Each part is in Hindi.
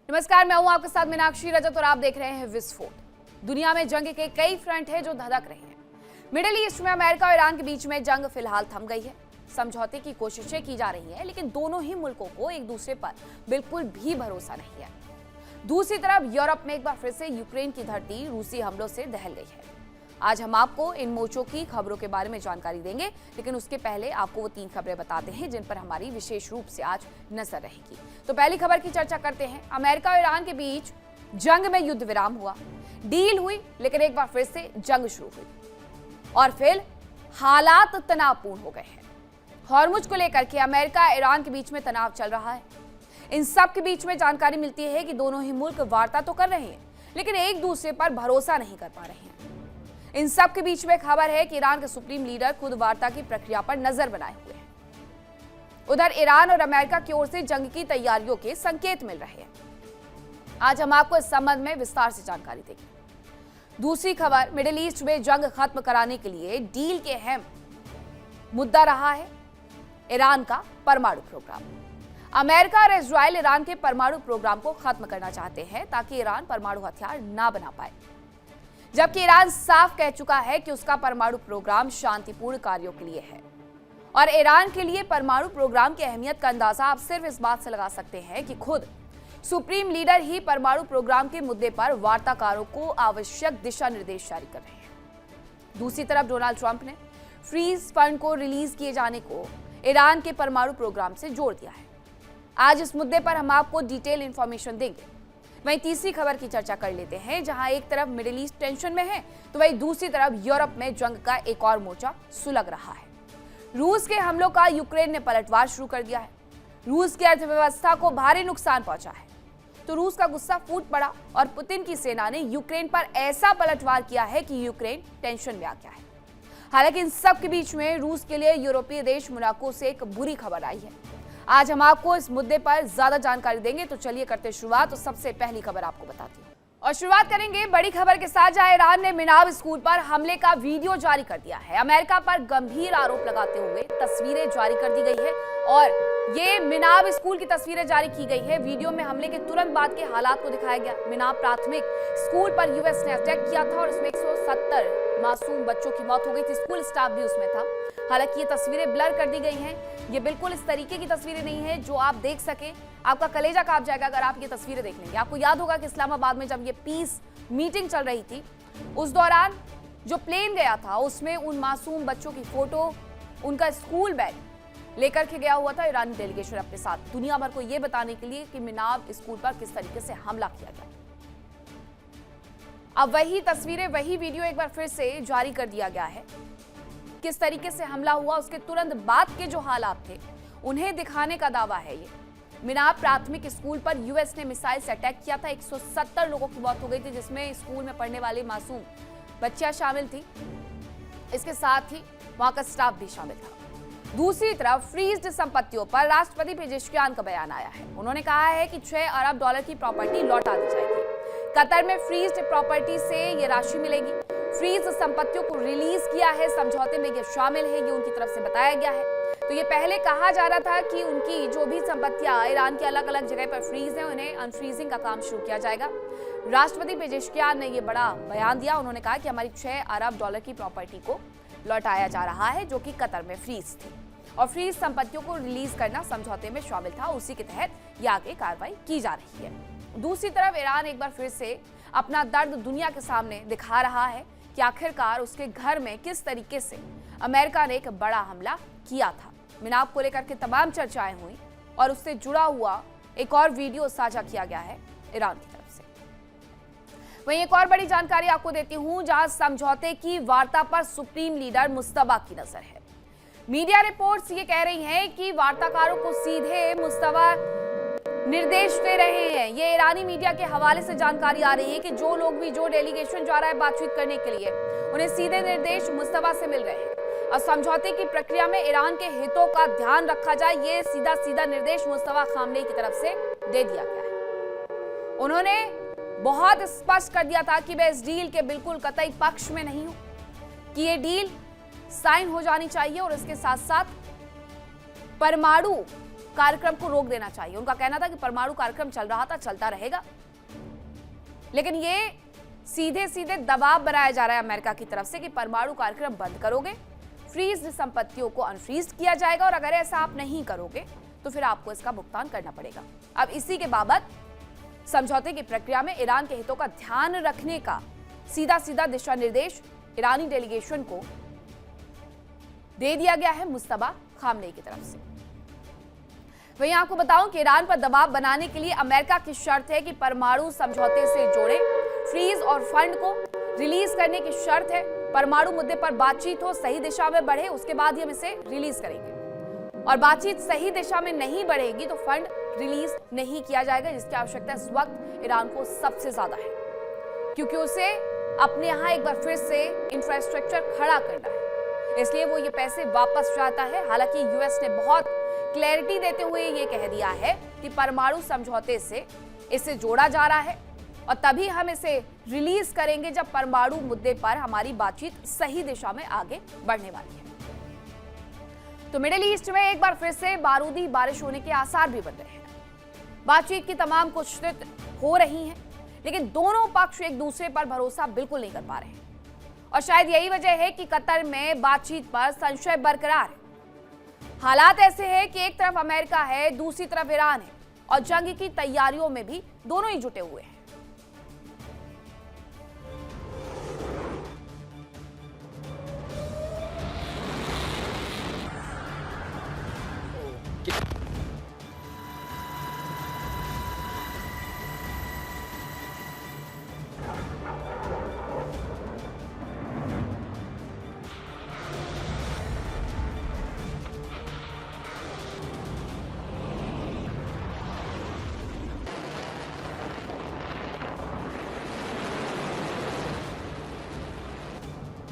नमस्कार, मैं हूं आपके साथ मीनाक्षी रजत और आप देख रहे हैं विस्फोट। दुनिया में जंग के कई फ्रंट हैं जो धधक रहे हैं। मिडिल ईस्ट में अमेरिका और ईरान के बीच में जंग फिलहाल थम गई है। समझौते की कोशिशें की जा रही हैं, लेकिन दोनों ही मुल्कों को एक दूसरे पर बिल्कुल भी भरोसा नहीं है। दूसरी तरफ यूरोप में एक बार फिर से यूक्रेन की धरती रूसी हमलों से दहल गई है। आज हम आपको इन मोर्चों की खबरों के बारे में जानकारी देंगे, लेकिन उसके पहले आपको वो 3 खबरें बताते हैं जिन पर हमारी विशेष रूप से आज नजर रहेगी। तो पहली खबर की चर्चा करते हैं। अमेरिका और ईरान के बीच जंग में युद्ध विराम हुआ, डील हुई, लेकिन एक बार फिर से जंग शुरू हुई और फिर हालात तनावपूर्ण हो गए हैं। हॉर्मुज को लेकर के अमेरिका ईरान के बीच में तनाव चल रहा है। इन सब के बीच में जानकारी मिलती है कि दोनों ही मुल्क वार्ता तो कर रहे हैं, लेकिन एक दूसरे पर भरोसा नहीं कर पा रहे हैं। इन सब के बीच में खबर है कि ईरान के सुप्रीम लीडर खुद वार्ता की प्रक्रिया पर नजर बनाए हुए हैं। उधर ईरान और अमेरिका की ओर से जंग की तैयारियों के संकेत मिल रहे हैं। आज हम आपको इस संबंध में विस्तार से जानकारी देंगे। दूसरी खबर, मिडिल ईस्ट में जंग खत्म कराने के लिए डील के अहम मुद्दा रहा है ईरान का परमाणु प्रोग्राम। अमेरिका और इजराइल ईरान के परमाणु प्रोग्राम को खत्म करना चाहते हैं ताकि ईरान परमाणु हथियार ना बना पाए, जबकि ईरान साफ कह चुका है कि उसका परमाणु प्रोग्राम शांतिपूर्ण कार्यों के लिए है। और ईरान के लिए परमाणु प्रोग्राम की अहमियत का अंदाजा आप सिर्फ इस बात से लगा सकते हैं कि खुद सुप्रीम लीडर ही परमाणु प्रोग्राम के मुद्दे पर वार्ताकारों को आवश्यक दिशा निर्देश जारी कर रहे हैं। दूसरी तरफ डोनाल्ड ट्रंप ने फ्रीज फंड को रिलीज किए जाने को ईरान के परमाणु प्रोग्राम से जोड़ दिया है। आज इस मुद्दे पर हम आपको डिटेल इंफॉर्मेशन देंगे। वहीं तीसरी खबर की चर्चा कर लेते हैं, जहां एक तरफ मिडिल ईस्ट टेंशन में है तो वहीं दूसरी तरफ यूरोप में जंग का एक और मोर्चा सुलग रहा है। रूस के हमलों का यूक्रेन ने पलटवार शुरू कर दिया है। रूस की अर्थव्यवस्था को भारी नुकसान पहुंचा है, तो रूस का गुस्सा फूट पड़ा और पुतिन की सेना ने यूक्रेन पर ऐसा पलटवार किया है कि यूक्रेन टेंशन में आ गया है। हालांकि इन सब के बीच में रूस के लिए यूरोपीय देश मोनाको से एक बुरी खबर आई है। आज हम आपको इस मुद्दे पर ज्यादा जानकारी देंगे, तो चलिए करते शुरुआत। तो सबसे पहली खबर आपको बताती हूँ और शुरुआत करेंगे बड़ी खबर के साथ, जहां ईरान ने मिनाब स्कूल पर हमले का वीडियो जारी कर दिया है। अमेरिका पर गंभीर आरोप लगाते हुए तस्वीरें जारी कर दी गई है और ये मिनाब स्कूल की तस्वीरें जारी की गई है। वीडियो में हमले के तुरंत बाद के हालात को दिखाया गया। मिनाब प्राथमिक स्कूल पर यूएस ने अटैक किया था और इसमें 170 मासूम बच्चों की मौत हो गई थी। स्कूल स्टाफ भी उसमें था। हालांकि ये तस्वीरें ब्लर कर दी गई हैं। ये बिल्कुल इस तरीके की तस्वीरें नहीं है जो आप देख सके। आपका कलेजा कांप जाएगा अगर आप ये तस्वीरें देख लेंगे। आपको याद होगा कि इस्लामाबाद में जब ये पीस मीटिंग चल रही थी, उस दौरान जो प्लेन गया था उसमें उन मासूम बच्चों की फोटो, उनका स्कूल बैग लेकर के गया हुआ था ईरानी डेलीगेशन अपने साथ, दुनिया भर को ये बताने के लिए कि मिनाब स्कूल पर किस तरीके से हमला किया गया। अब वही तस्वीरें, वही वीडियो एक बार फिर से जारी कर दिया गया है। किस तरीके से हमला हुआ, उसके तुरंत बाद के जो हालात थे उन्हें दिखाने का दावा है ये। मिनाब प्राथमिक स्कूल पर यूएस ने मिसाइल से अटैक किया था। 170 लोगों की मौत हो गई थी, जिसमें स्कूल में पढ़ने वाले मासूम बच्चियां शामिल थी। इसके साथ ही वहां का स्टाफ भी शामिल था। दूसरी तरफ फ्रीज्ड संपत्तियों पर राष्ट्रपति पेजेश्कियान का बयान आया है। उन्होंने कहा है कि $6 अरब की प्रॉपर्टी लौटा दी जाएगी। कतर में फ्रीज्ड प्रॉपर्टी से ये राशि मिलेगी। फ्रीज संपत्तियों को रिलीज किया है, समझौते में ये शामिल है, ये उनकी तरफ से बताया गया है। तो ये पहले कहा जा रहा था कि उनकी जो भी संपत्तियां ईरान की अलग अलग जगह पर फ्रीज हैं, उन्हें अनफ्रीजिंग का काम शुरू किया जाएगा। राष्ट्रपति पेजेश्कियान ने ये बड़ा बयान दिया। उन्होंने कहा कि हमारी $6 अरब की प्रॉपर्टी को लौटाया जा रहा है, जो कि कतर में फ्रीज थी, और फ्रीज संपत्तियों को रिलीज करना समझौते में शामिल था। उसी के तहत ये आगे कार्रवाई की जा रही है। दूसरी तरफ ईरान एक बार फिर से अपना दर्द दुनिया के सामने दिखा रहा है कि आखिरकार उसके घर में किस तरीके से अमेरिका ने एक बड़ा हमला किया था। मिनाब को लेकर के तमाम चर्चाएं हुई और उससे जुड़ा हुआ एक और वीडियो साझा किया गया है ईरान की तरफ से। वहीं एक और बड़ी जानकारी आपको देती हूं, जहां समझौते की वार्ता पर सुप्रीम लीडर मुस्तफा की नजर है। मीडिया रिपोर्ट्स ये कह रही हैं कि वार्ताकारों को सीधे मुस्तफा निर्देश दे रहे हैं। ये ईरानी मीडिया के हवाले से जानकारी आ रही है कि जो लोग भी, जो डेलीगेशन जा रहा है बातचीत करने के लिए, उन्हें सीधे निर्देश मुस्तफा से मिल रहे हैं और समझौते की प्रक्रिया में ईरान के हितों का ध्यान रखा जाए, ये सीधा निर्देश मुस्तफा खामनेई की तरफ से दे दिया गया है। उन्होंने बहुत स्पष्ट कर दिया था कि मैं इस डील के बिल्कुल कतई पक्ष में नहीं हूं, कि ये डील साइन हो जानी चाहिए और इसके साथ साथ परमाणु कार्यक्रम को रोक देना चाहिए। उनका कहना था कि परमाणु कार्यक्रम चल रहा था, चलता रहेगा, लेकिन ये सीधे सीधे दबाव बनाया जा रहा है अमेरिका की तरफ से कि परमाणु कार्यक्रम बंद करोगे, फ्रीज संपत्तियों को अनफ्रीज किया जाएगा और अगर ऐसा आप नहीं करोगे तो फिर आपको इसका भुगतान करना पड़ेगा। अब इसी के बाबत समझौते की प्रक्रिया में ईरान के हितों का ध्यान रखने का सीधा सीधा दिशा निर्देश ईरानी डेलीगेशन को दे दिया गया है मुस्तफा खामनेई की तरफ से। वहीं आपको बताऊं कि ईरान पर दबाव बनाने के लिए अमेरिका की शर्त है कि परमाणु समझौते से जोड़े फ्रीज और फंड को रिलीज करने की शर्त है। परमाणु मुद्दे पर बातचीत हो, सही दिशा में बढ़े, उसके बाद ही हम इसे रिलीज करेंगे। और बातचीत सही दिशा में नहीं बढ़ेगी तो फंड रिलीज नहीं किया जाएगा, जिसकी आवश्यकता इस वक्त ईरान को सबसे ज्यादा है, क्योंकि उसे अपने यहां एक बार फिर से इंफ्रास्ट्रक्चर खड़ा करना है, इसलिए वो ये पैसे वापस चाहता है। हालांकि यूएस ने बहुत क्लैरिटी देते हुए ये कह दिया है कि परमाणु समझौते से इसे जोड़ा जा रहा है और तभी हम इसे रिलीज करेंगे जब परमाणु मुद्दे पर हमारी बातचीत सही दिशा में आगे बढ़ने वाली है। तो मिडिल ईस्ट में एक बार फिर से बारूदी बारिश होने के आसार भी बन रहे हैं। बातचीत की तमाम कोशिशें हो रही हैं, लेकिन दोनों पक्ष एक दूसरे पर भरोसा बिल्कुल नहीं कर पा रहे हैं और शायद यही वजह है कि कतर में बातचीत पर संशय बरकरार है। हालात ऐसे हैं कि एक तरफ अमेरिका है, दूसरी तरफ ईरान है और जंग की तैयारियों में भी दोनों ही जुटे हुए हैं।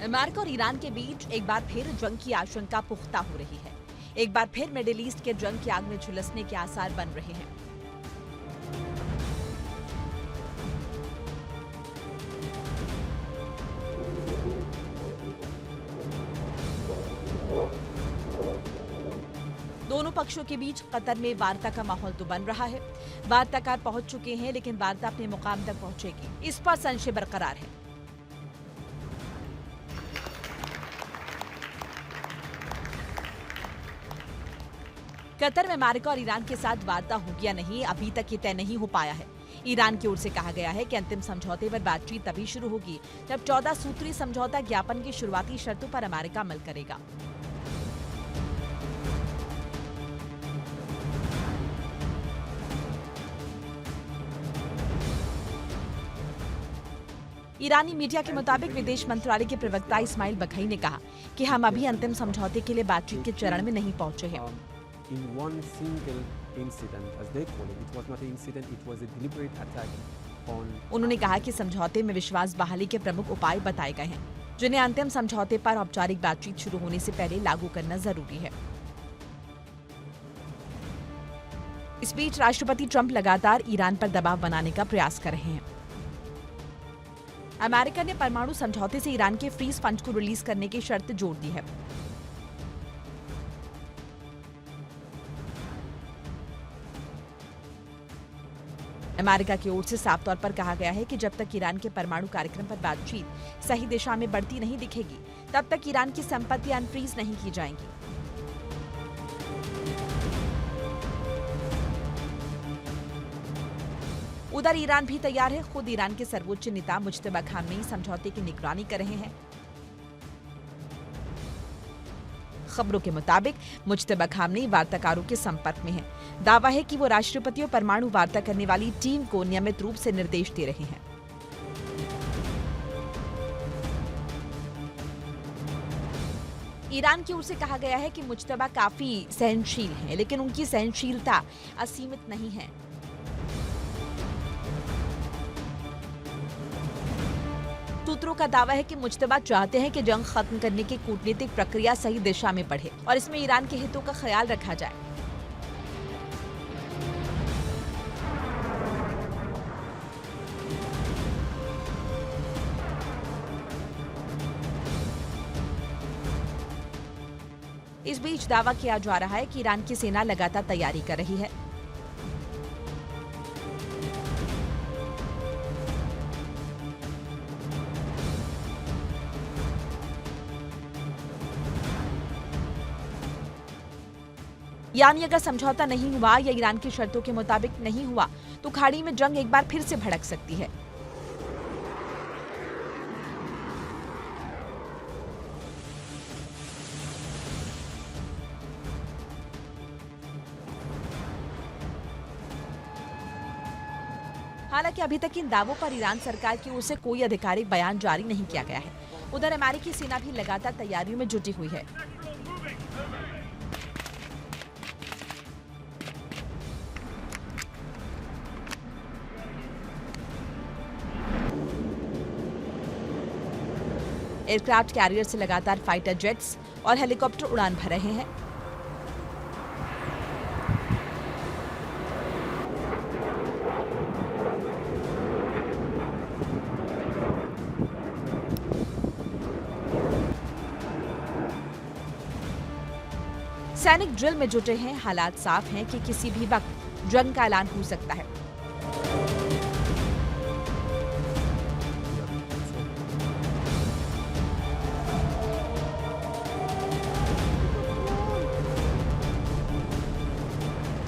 अमेरिका और ईरान के बीच एक बार फिर जंग की आशंका पुख्ता हो रही है। एक बार फिर मिडिल ईस्ट के जंग की आग में झुलसने के आसार बन रहे हैं। दोनों पक्षों के बीच कतर में वार्ता का माहौल तो बन रहा है। वार्ताकार पहुंच चुके हैं, लेकिन वार्ता अपने मुकाम तक पहुंचेगी, इस पर संशय बरकरार है। कतर में अमेरिका और ईरान के साथ वार्ता होगी या नहीं, अभी तक ये तय नहीं हो पाया है। ईरान की ओर से कहा गया है कि अंतिम समझौते पर बातचीत तभी शुरू होगी जब 14 सूत्रीय समझौता ज्ञापन की शुरुआती शर्तों पर अमेरिका अमल करेगा। ईरानी मीडिया के मुताबिक विदेश मंत्रालय के प्रवक्ता इस्माइल बघई ने कहा कि हम अभी अंतिम समझौते के लिए बातचीत के चरण में नहीं पहुंचे हैं। In one single incident, as they call it, it was not an incident, it was a deliberate attack on. उन्होंने कहा कि समझौते में विश्वास बहाली के प्रमुख उपाय बताए गए हैं, जिन्हें अंतिम समझौते पर औपचारिक बातचीत शुरू होने से पहले लागू करना जरूरी है। इस बीच राष्ट्रपति ट्रंप लगातार ईरान पर दबाव बनाने का प्रयास कर रहे हैं। अमेरिका ने परमाणु समझौते से ईरान के फ्रीज फंड को रिलीज करने की शर्त जोड़ दी है। अमेरिका की ओर से साफ तौर पर कहा गया है कि जब तक ईरान के परमाणु कार्यक्रम पर बातचीत सही दिशा में बढ़ती नहीं दिखेगी, तब तक ईरान की संपत्ति अनफ्रीज नहीं की जाएंगी। उधर ईरान भी तैयार है। खुद ईरान के सर्वोच्च नेता मुज्तबा खामनेई समझौते की निगरानी कर रहे हैं। खबरों के मुताबिक मुज्तबा खामनेई वार्ताकारों के संपर्क में हैं। दावा है कि वो राष्ट्रपति और परमाणु वार्ता करने वाली टीम को नियमित रूप से निर्देश दे रहे हैं। ईरान की ओर से कहा गया है कि मुज्तबा काफी सहनशील हैं, लेकिन उनकी सहनशीलता असीमित नहीं है। सूत्रों का दावा है कि मुज्तबा चाहते हैं कि जंग खत्म करने की कूटनीतिक प्रक्रिया सही दिशा में बढ़े और इसमें ईरान के हितों का ख्याल रखा जाए। इस बीच दावा किया जा रहा है कि ईरान की सेना लगातार तैयारी कर रही है। यानी अगर समझौता नहीं हुआ या ईरान की शर्तों के मुताबिक नहीं हुआ तो खाड़ी में जंग एक बार फिर से भड़क सकती है। हालांकि अभी तक इन दावों पर ईरान सरकार की ओर से कोई आधिकारिक बयान जारी नहीं किया गया है। उधर अमेरिकी सेना भी लगातार तैयारियों में जुटी हुई है। एयरक्राफ्ट कैरियर से लगातार फाइटर जेट्स और हेलीकॉप्टर उड़ान भर रहे हैं। सैनिक ड्रिल में जुटे हैं। हालात साफ हैं कि किसी भी वक्त जंग का ऐलान हो सकता है।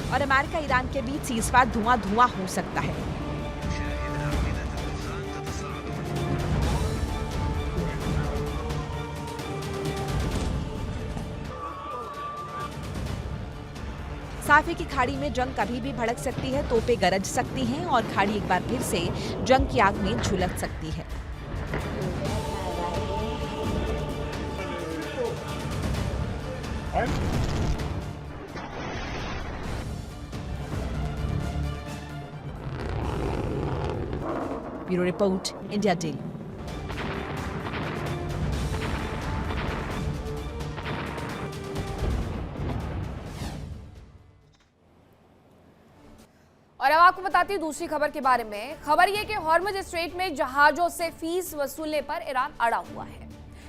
और अमेरिका ईरान के बीच सीज़फायर धुआं हो सकता है। साफ है कि खाड़ी में जंग कभी भी भड़क सकती है, तोपें गरज सकती हैं और खाड़ी एक बार फिर से जंग की आग में झुलस सकती है। Bureau report, India daily. और अब आपको बताती हूँ दूसरी खबर के बारे में। खबर ये कि हॉर्मुज स्ट्रेट में जहाजों से फीस वसूलने पर ईरान अड़ा हुआ है।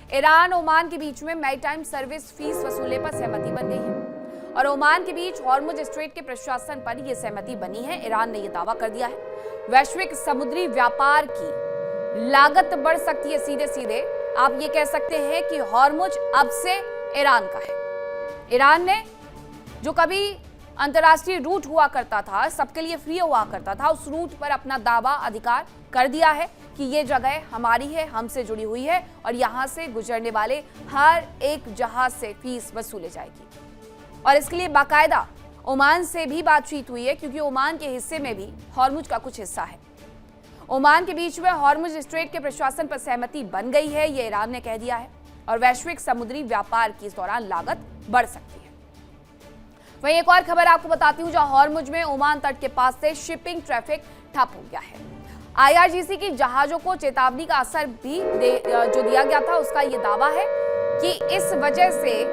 ईरान ओमान के बीच में मैरीटाइम सर्विस फीस वसूलने पर सहमति बन गई है और ओमान के बीच हॉर्मुज स्ट्रेट के प्रशासन पर यह सहमति बनी है। ईरान ने यह दावा कर दिया है वैश्विक समुद्री व्यापार की लागत बढ़ सकती है। सीधे सीधे आप ये कह सकते हैं कि हॉर्मुज अब से ईरान का है। ईरान ने जो कभी अंतर्राष्ट्रीय रूट हुआ करता था, सबके लिए फ्री हुआ करता था, उस रूट पर अपना दावा अधिकार कर दिया है कि ये जगह हमारी है, हमसे जुड़ी हुई है और यहाँ से गुजरने वाले हर एक जहाज से फीस वसूले जाएगी। और इसके लिए बाकायदा ओमान से भी बातचीत हुई है क्योंकि ओमान के हिस्से में भी हॉर्मुज का कुछ हिस्सा है। ओमान के बीच में हॉर्मुज स्ट्रेट के प्रशासन पर सहमति बन गई है, ये ईरान ने कह दिया है। और वैश्विक समुद्री व्यापार की इस दौरान लागत बढ़ सकती है। वहीं एक और खबर आपको बताती हूं, जहां हॉर्मुज में ओमान तट के पास से शिपिंग ट्रैफिक ठप हो गया है। आईआरजीसी की जहाजों को चेतावनी का असर भी जो दिया गया था, उसका यह दावा है कि इस वजह से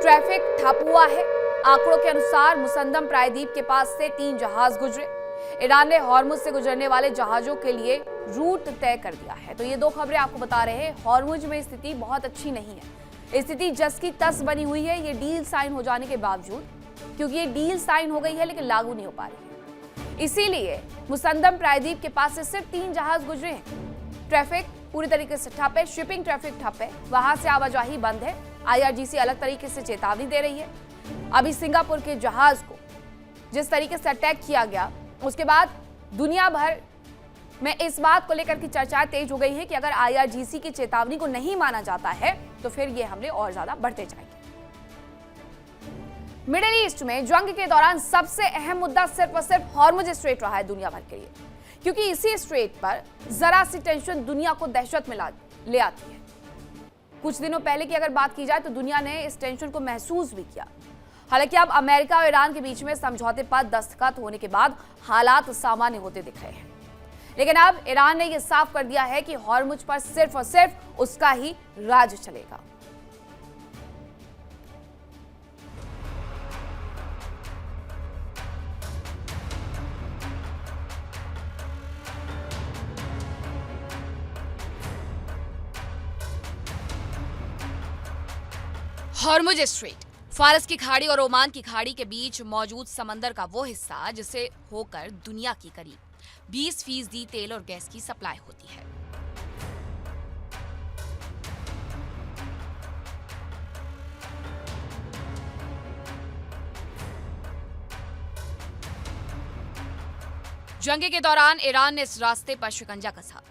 ट्रैफिक ठप हुआ है। आंकड़ों के अनुसार मुसंदम प्रायद्वीप के पास से 3 जहाज गुजरे। ईरान ने हॉर्मुज से गुजरने वाले जहाजों के लिए रूट तय कर दिया है। तो ये 2 खबरें आपको बता रहे हैं। हॉर्मुज में स्थिति बहुत अच्छी नहीं है, स्थिति जस की तस बनी हुई है। ये डील साइन हो जाने के बावजूद, क्योंकि ये डील साइन हो गई है लेकिन लागू नहीं हो पा रही है, इसीलिए मुसंदम प्रायद्वीप के पास से सिर्फ 3 जहाज गुजरे हैं। ट्रैफिक पूरी तरीके से ठप है, शिपिंग ट्रैफिक ठप है, वहां से आवाजाही बंद है। आईआरजीसी अलग तरीके से चेतावनी दे रही है। अभी सिंगापुर के जहाज को जिस तरीके से अटैक किया गया, उसके बाद दुनिया भर में इस बात को लेकर की चर्चाएं तेज हो गई है कि अगर आईआरजीसी की चेतावनी को नहीं माना जाता है तो फिर ये हमले और ज्यादा बढ़ते जाएंगे। मिडिल ईस्ट में जंग के दौरान सबसे अहम मुद्दा सिर्फ और सिर्फ हॉर्मुज स्ट्रेट रहा है दुनिया भर के लिए, क्योंकि इसी स्ट्रेट पर जरा सी टेंशन दुनिया को दहशत में ले आती है। कुछ दिनों पहले की अगर बात की जाए तो दुनिया ने इस टेंशन को महसूस भी किया। हालांकि अब अमेरिका और ईरान के बीच में समझौते पर दस्तखत होने के बाद हालात सामान्य होते दिख रहे हैं, लेकिन अब ईरान ने यह साफ कर दिया है कि हॉर्मुज पर सिर्फ और सिर्फ उसका ही राज चलेगा। हॉर्मुज स्ट्रेट फारस की खाड़ी और ओमान की खाड़ी के बीच मौजूद समंदर का वो हिस्सा जिसे होकर दुनिया की करीब 20% तेल और गैस की सप्लाई होती है। जंग के दौरान ईरान ने इस रास्ते पर शिकंजा कसा।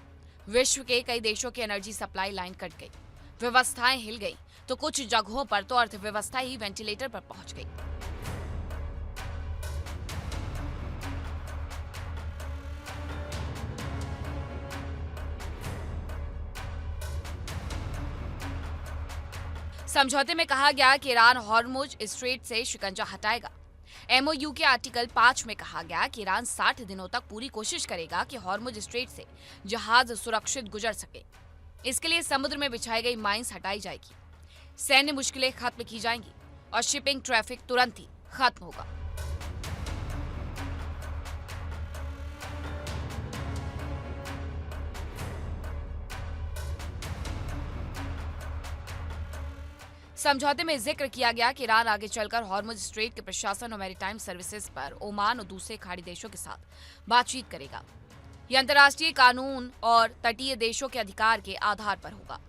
विश्व के कई देशों की एनर्जी सप्लाई लाइन कट गई, व्यवस्थाएं हिल गई, तो कुछ जगहों पर तो अर्थव्यवस्था ही वेंटिलेटर पर पहुंच गई। समझौते में कहा गया कि ईरान हॉर्मुज स्ट्रेट से शिकंजा हटाएगा। एमओयू के आर्टिकल 5 में कहा गया कि ईरान 60 दिनों तक पूरी कोशिश करेगा कि हॉर्मुज स्ट्रेट से जहाज सुरक्षित गुजर सके। इसके लिए समुद्र में बिछाई गई माइंस हटाई जाएगी, सैन्य मुश्किलें खत्म की जाएंगी और शिपिंग ट्रैफिक तुरंत ही खत्म होगा। समझौते में जिक्र किया गया कि ईरान आगे चलकर हॉर्मुज स्ट्रेट के प्रशासन और मैरीटाइम सर्विसेज पर ओमान और दूसरे खाड़ी देशों के साथ बातचीत करेगा। यह अंतर्राष्ट्रीय कानून और तटीय देशों के अधिकार के आधार पर होगा।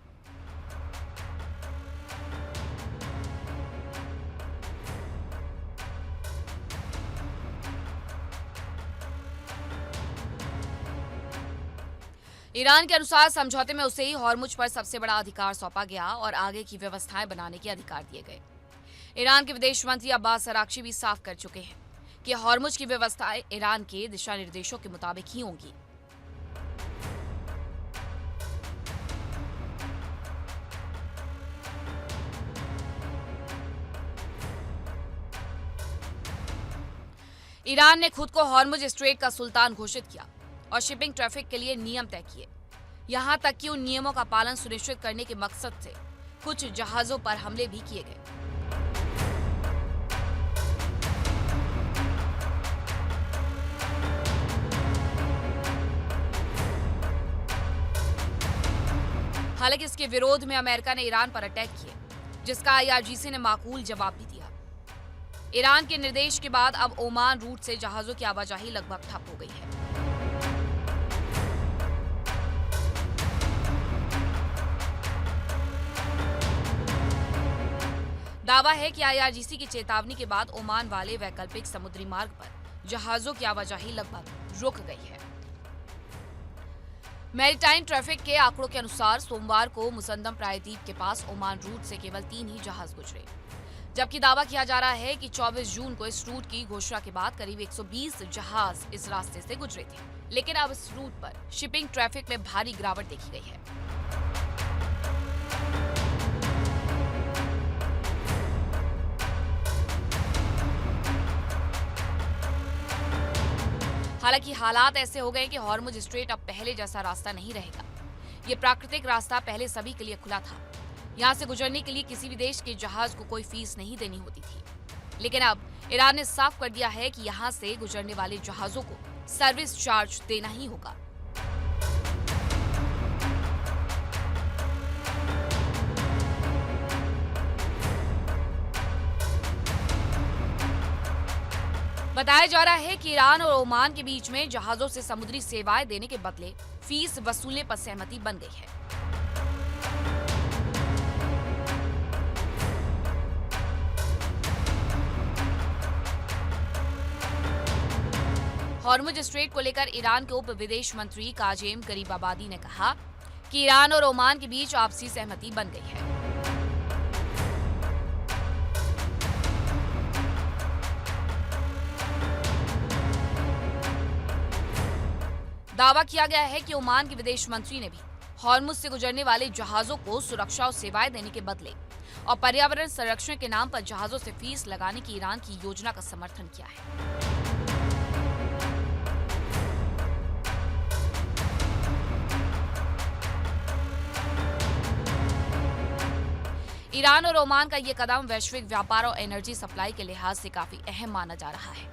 ईरान के अनुसार समझौते में उसे ही हॉर्मुज पर सबसे बड़ा अधिकार सौंपा गया और आगे की व्यवस्थाएं बनाने के अधिकार दिए गए। ईरान के विदेश मंत्री अब्बास अराक्ची भी साफ कर चुके हैं कि हॉर्मुज की व्यवस्थाएं ईरान के दिशा निर्देशों के मुताबिक ही होंगी। ईरान ने खुद को हॉर्मुज स्ट्रेट का सुल्तान घोषित किया और शिपिंग ट्रैफिक के लिए नियम तय किए। यहां तक कि उन नियमों का पालन सुनिश्चित करने के मकसद से कुछ जहाजों पर हमले भी किए गए। हालांकि इसके विरोध में अमेरिका ने ईरान पर अटैक किए, जिसका आईआरजीसी ने माकूल जवाब भी दिया। ईरान के निर्देश के बाद अब ओमान रूट से जहाजों की आवाजाही लगभग ठप हो गई है। दावा है कि आईआरजीसी की चेतावनी के बाद ओमान वाले वैकल्पिक समुद्री मार्ग पर जहाजों की आवाजाही लगभग रुक गई है। मैरीटाइम ट्रैफिक के आंकड़ों के अनुसार सोमवार को मुसंदम प्रायद्वीप के पास ओमान रूट से केवल 3 ही जहाज गुजरे, जबकि दावा किया जा रहा है कि 24 जून को इस रूट की घोषणा के बाद करीब 120 जहाज इस रास्ते से गुजरे थे। लेकिन अब इस रूट पर शिपिंग ट्रैफिक में भारी गिरावट देखी गई है। हालांकि हालात ऐसे हो गए कि हॉर्मुज स्ट्रेट अब पहले जैसा रास्ता नहीं रहेगा। ये प्राकृतिक रास्ता पहले सभी के लिए खुला था। यहाँ से गुजरने के लिए किसी भी देश के जहाज को कोई फीस नहीं देनी होती थी। लेकिन अब ईरान ने साफ कर दिया है कि यहाँ से गुजरने वाले जहाजों को सर्विस चार्ज देना ही होगा। बताया जा रहा है कि ईरान और ओमान के बीच में जहाजों से समुद्री सेवाएं देने के बदले फीस वसूलने पर सहमति बन गई है। हॉर्मुज स्ट्रेट को लेकर ईरान के उप विदेश मंत्री काजेम गरीबाबादी ने कहा कि ईरान और ओमान के बीच आपसी सहमति बन गई है। दावा किया गया है कि ओमान के विदेश मंत्री ने भी हॉर्मुज से गुजरने वाले जहाजों को सुरक्षा और सेवाएं देने के बदले और पर्यावरण संरक्षण के नाम पर जहाजों से फीस लगाने की ईरान की योजना का समर्थन किया है। ईरान और ओमान का ये कदम वैश्विक व्यापार और एनर्जी सप्लाई के लिहाज से काफी अहम माना जा रहा है।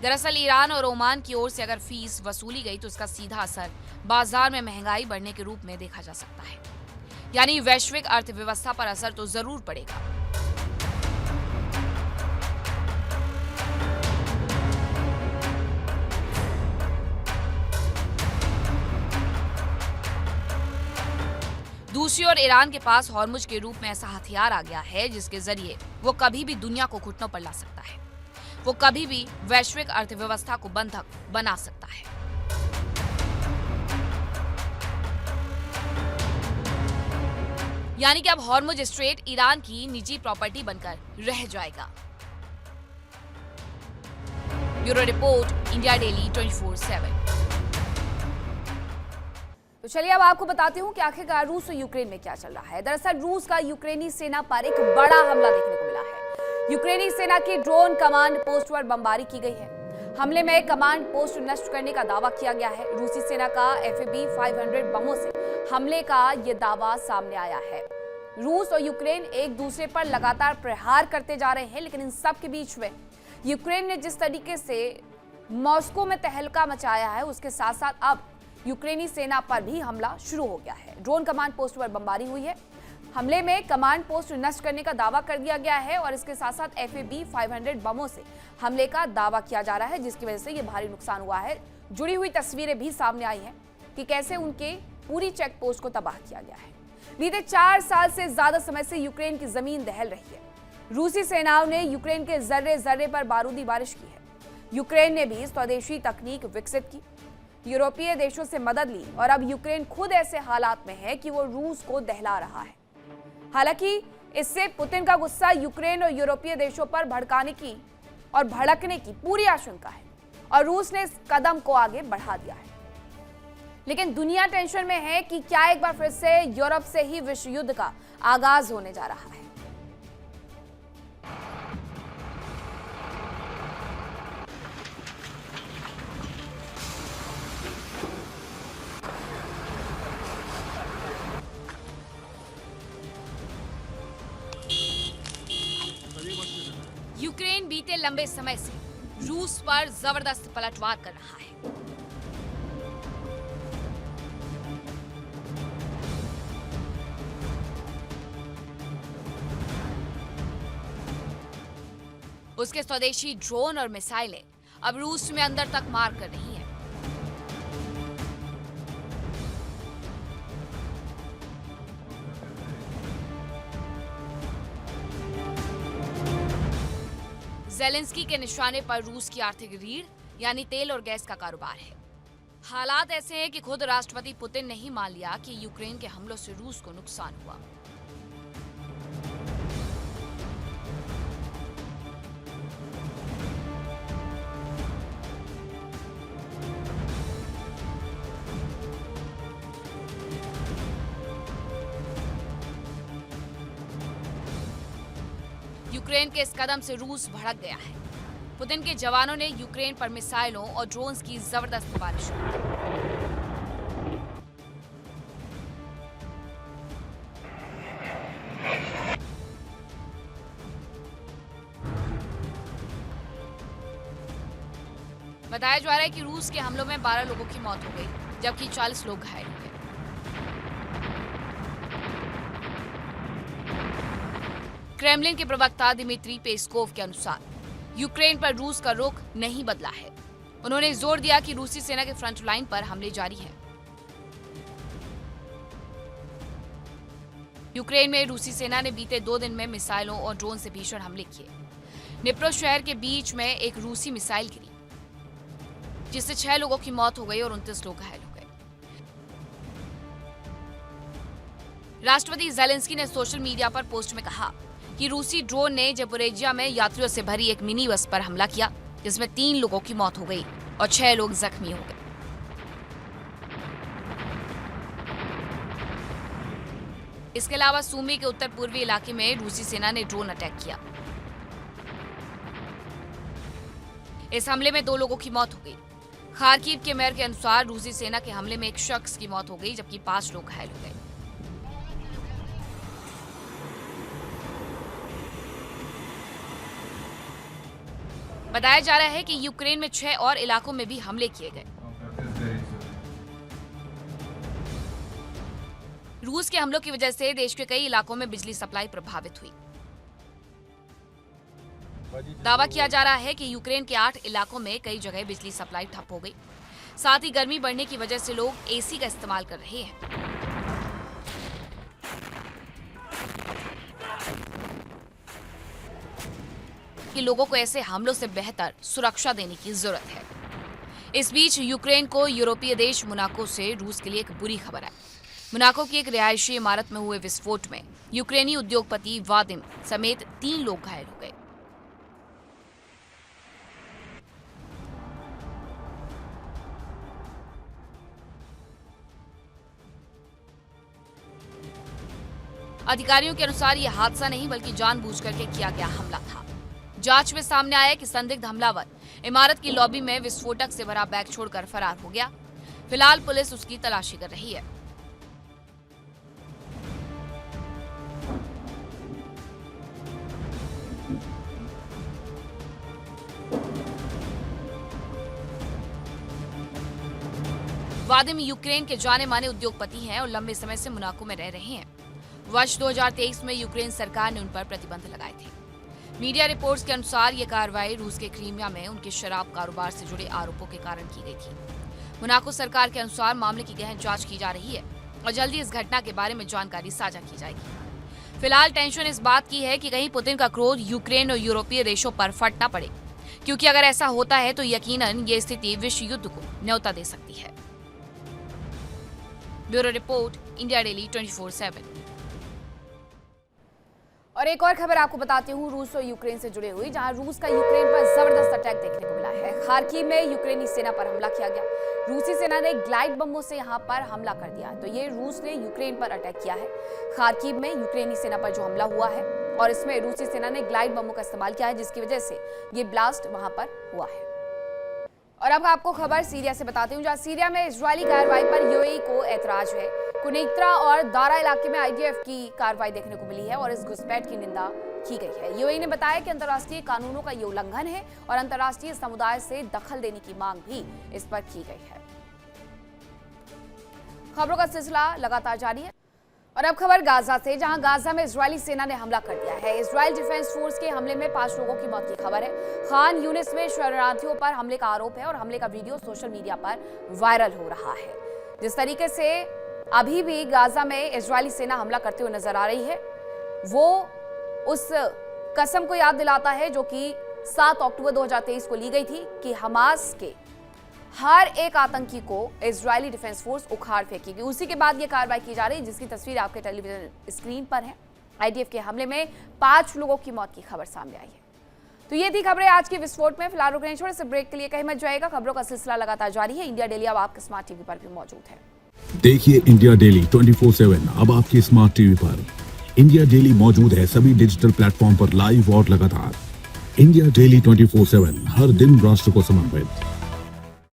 दरअसल ईरान और ओमान की ओर से अगर फीस वसूली गई तो इसका सीधा असर बाजार में महंगाई बढ़ने के रूप में देखा जा सकता है, यानी वैश्विक अर्थव्यवस्था पर असर तो जरूर पड़ेगा। दूसरी ओर ईरान के पास हॉर्मुज के रूप में ऐसा हथियार आ गया है जिसके जरिए वो कभी भी दुनिया को घुटनों पर ला सकता है। वो कभी भी वैश्विक अर्थव्यवस्था को बंधक बना सकता है। यानी कि अब हॉर्मुज स्ट्रेट ईरान की निजी प्रॉपर्टी बनकर रह जाएगा। Bureau report, India daily 24/7। तो चलिए अब आपको बताती हूँ कि आखिरकार रूस और यूक्रेन में क्या चल रहा है। दरअसल रूस का यूक्रेनी सेना पर एक बड़ा हमला देखने को मिला है। यूक्रेनी सेना की ड्रोन कमांड पोस्ट पर बमबारी की गई है। हमले में कमांड पोस्ट नष्ट करने का दावा किया गया है। रूसी सेना का FAB-500 बमों से हमले का ये दावा सामने आया है। रूस और यूक्रेन एक दूसरे पर लगातार प्रहार करते जा रहे हैं, लेकिन इन सब के बीच में यूक्रेन ने जिस तरीके से मॉस्को में तहलका मचाया है, उसके साथ साथ अब यूक्रेनी सेना पर भी हमला शुरू हो गया है। ड्रोन कमांड पोस्ट पर बमबारी हुई है। हमले में कमांड पोस्ट नष्ट करने का दावा कर दिया गया है और इसके साथ साथ FAB-500 बमों से हमले का दावा किया जा रहा है, जिसकी वजह से ये भारी नुकसान हुआ है। जुड़ी हुई तस्वीरें भी सामने आई हैं कि कैसे उनके पूरी चेक पोस्ट को तबाह किया गया है। बीते 4 साल से ज्यादा समय से यूक्रेन की जमीन दहल रही है। रूसी सेनाओं ने यूक्रेन के जर्रे जर्रे पर बारूदी बारिश की है। यूक्रेन ने भी स्वदेशी तकनीक विकसित की, यूरोपीय देशों से मदद ली और अब यूक्रेन खुद ऐसे हालात में है कि वो रूस को दहला रहा है। हालांकि इससे पुतिन का गुस्सा यूक्रेन और यूरोपीय देशों पर भड़काने की और भड़कने की पूरी आशंका है और रूस ने इस कदम को आगे बढ़ा दिया है। लेकिन दुनिया टेंशन में है कि क्या एक बार फिर से यूरोप से ही विश्व युद्ध का आगाज होने जा रहा है। यूक्रेन बीते लंबे समय से रूस पर जबरदस्त पलटवार कर रहा है। उसके स्वदेशी ड्रोन और मिसाइलें अब रूस में अंदर तक मार कर रही हैं। ज़ेलेंस्की के निशाने पर रूस की आर्थिक रीढ़ यानी तेल और गैस का कारोबार है। हालात ऐसे हैं कि खुद राष्ट्रपति पुतिन ने ही मान लिया कि यूक्रेन के हमलों से रूस को नुकसान हुआ। यूक्रेन के इस कदम से रूस भड़क गया है। पुतिन के जवानों ने यूक्रेन पर मिसाइलों और ड्रोन्स की जबरदस्त बारिश की। बताया जा रहा है कि रूस के हमलों में 12 लोगों की मौत हो गई, जबकि 40 लोग घायल हुए। क्रेमलिन के प्रवक्ता दिमित्री पेस्कोव के अनुसार यूक्रेन पर रूस का रुख नहीं बदला है। उन्होंने जोर दिया कि रूसी सेना के फ्रंट लाइन पर हमले जारी हैं। यूक्रेन में रूसी सेना ने बीते 2 दिन में मिसाइलों और ड्रोन से भीषण हमले किए। निप्रो शहर के बीच में एक रूसी मिसाइल गिरी, जिससे 6 लोगों की मौत हो गई और 29 लोग घायल हो गए। राष्ट्रपति ज़ेलेंस्की ने सोशल मीडिया पर पोस्ट में कहा कि रूसी ड्रोन ने ज़पोरिजिया में यात्रियों से भरी एक मिनी बस पर हमला किया, जिसमें 3 लोगों की मौत हो गई और 6 लोग जख्मी हो गए। इसके अलावा सूमी के उत्तर पूर्वी इलाके में रूसी सेना ने ड्रोन अटैक किया। इस हमले में 2 लोगों की मौत हो गई। खार्किव के मेयर के अनुसार रूसी सेना के हमले में एक शख्स की मौत हो गई, जबकि 5 लोग घायल हो गए। बताया जा रहा है कि यूक्रेन में 6 और इलाकों में भी हमले किए गए। रूस के हमलों की वजह से देश के कई इलाकों में बिजली सप्लाई प्रभावित हुई। दावा किया जा रहा है कि यूक्रेन के 8 इलाकों में कई जगह बिजली सप्लाई ठप हो गई। साथ ही गर्मी बढ़ने की वजह से लोग एसी का इस्तेमाल कर रहे हैं। जबकि लोगों को ऐसे हमलों से बेहतर सुरक्षा देने की जरूरत है। इस बीच यूक्रेन को यूरोपीय देश मोनाको से रूस के लिए एक बुरी खबर है। मोनाको की एक रिहायशी इमारत में हुए विस्फोट में यूक्रेनी उद्योगपति वादिम समेत 3 लोग घायल हो गए। अधिकारियों के अनुसार यह हादसा नहीं बल्कि जानबूझकर के किया गया हमला था। जांच में सामने आया कि संदिग्ध हमलावर इमारत की लॉबी में विस्फोटक से भरा बैग छोड़कर फरार हो गया। फिलहाल पुलिस उसकी तलाशी कर रही है। वादिम यूक्रेन के जाने माने उद्योगपति हैं और लंबे समय से मोनाको में रह रहे हैं। वर्ष 2023 में यूक्रेन सरकार ने उन पर प्रतिबंध लगाए थे। मीडिया रिपोर्ट्स के अनुसार यह कार्रवाई रूस के क्रीमिया में उनके शराब कारोबार से जुड़े आरोपों के कारण की गई थी। मोनाको सरकार के अनुसार मामले की गहन जांच की जा रही है और जल्दी इस घटना के बारे में जानकारी साझा की जाएगी। फिलहाल टेंशन इस बात की है कि कहीं पुतिन का क्रोध यूक्रेन और यूरोपीय देशों पर फट न पड़े, क्योंकि अगर ऐसा होता है तो यकीनन ये स्थिति विश्व युद्ध को न्योता दे सकती है। Bureau report, India daily 24/7। और एक और खबर आपको बताती हूँ रूस और यूक्रेन से जुड़ी हुई, जहां रूस का यूक्रेन पर जबरदस्त अटैक देखने को मिला है। खार्किव में यूक्रेनी सेना पर हमला किया गया। रूसी सेना ने ग्लाइड बमों से यहां पर हमला कर दिया। तो ये रूस ने यूक्रेन पर अटैक किया है। खार्किव में यूक्रेनी सेना पर जो हमला हुआ है और इसमें रूसी सेना ने ग्लाइड बमों का इस्तेमाल किया है, जिसकी वजह से ये ब्लास्ट वहां पर हुआ है। और अब आपको खबर सीरिया से बताती हूँ, जहाँ सीरिया में इजरायली कार्रवाई पर यूएई को ऐतराज है। कुनैत्रा और दारा इलाके में आईडीएफ की कार्रवाई देखने को मिली है और इस घुसपैठ की निंदा की गई है। यूएई ने बताया कि अंतर्राष्ट्रीय कानूनों का ये उल्लंघन है और अंतर्राष्ट्रीय समुदाय से दखल देने की मांग भी इस पर की गई है। खबरों का सिलसिला लगातार जारी है। और अब खबर गाजा से, जहां गाजा में इजरायली सेना ने हमला कर दिया है। इजराइल डिफेंस फोर्स के हमले में 5 लोगों की मौत की खबर है। खान यूनिस में शरणार्थियों पर हमले का आरोप है और हमले का वीडियो सोशल मीडिया पर वायरल हो रहा है। जिस तरीके से अभी भी गाजा में इजरायली सेना हमला करते हुए नजर आ रही है, वो उस कसम को याद दिलाता है जो कि 7 अक्टूबर 2023 को ली गई थी कि हमास के हर एक आतंकी को इजरायली डिफेंस फोर्स उखाड़ फेंकेगी। उसी के बाद ये कार्रवाई की जा रही है, जिसकी तस्वीर आपके टेलीविजन स्क्रीन पर है। आईडीएफ के हमले में 5 लोगों की मौत की खबर सामने आई है। तो ये थी खबरें आज के विस्फोट में। फिलहाल रुकने छोटे से ब्रेक के लिए कहीं मत जाएगा। खबरों का सिलसिला लगातार जारी है। इंडिया डेली अब आपके स्मार्ट टीवी पर भी मौजूद है। देखिए इंडिया डेली 24/7 अब आपके स्मार्ट टीवी पर। इंडिया डेली मौजूद है सभी डिजिटल प्लेटफॉर्म पर लाइव और लगातार। इंडिया डेली 24/7 हर दिन राष्ट्र को समर्पित।